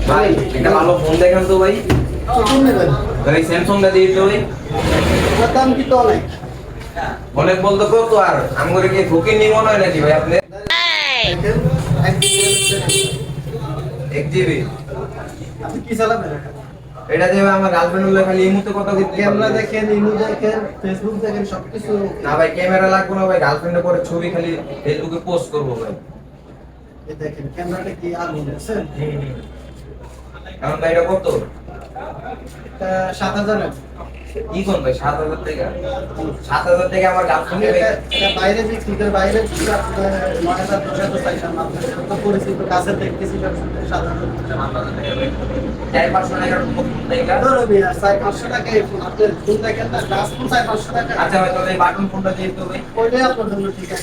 ভাই একটা ভালো ফোন দেখেন তো ভাই। কোন নেবেন? ভাই স্যামসাংটা দিয়ে দিতে ভাই। ওর দাম কি তো অনেক? অনেক বলতে কত আর আমগরে কি ঠকে নি মনে হয় নাকি ভাই আপনি? দেখেন, এক এক জিবি আপনি কি চালাবেন? এটা দিয়ে ভাই আমার গার্লফ্রেন্ড হলে খালি এই মুহূর্তে কথা বলতে ক্যামেরা দেখেন, ইমো দেখেন, ফেসবুক দেখেন, সবকিছু। না ভাই ক্যামেরা লাগবে না ভাই, গার্লফ্রেন্ডের করে ছবি খালি ফেসবুকে পোস্ট করবো ভাই। এই দেখেন, ক্যামেরাটা কি আর বুঝছেন? এখন ভাই এটা কত? এটা 7000 এর। কি কোন ভাই 7,000 টাকা? 7,000 টাকা আমার গার্লফ্রেন্ড এটা এটা বাইরে যে ক্লিকের বাইরে কি আপনার 9000 10,000 চাইছেন আপনার তো পরিচিত কাছে দেখতেছি 7000 4-500 টাকার ফোন টাকা। ধরো ভাই 500 টাকা এই ফোন আপনি ফোন দেখেন না গ্লাস ফোন 500 টাকা আচ্ছা ভাই তাহলে এই বাটন ফোনটা দিয়ে দিতে ভাই। ওইটাই আপনার জন্য ঠিক আছে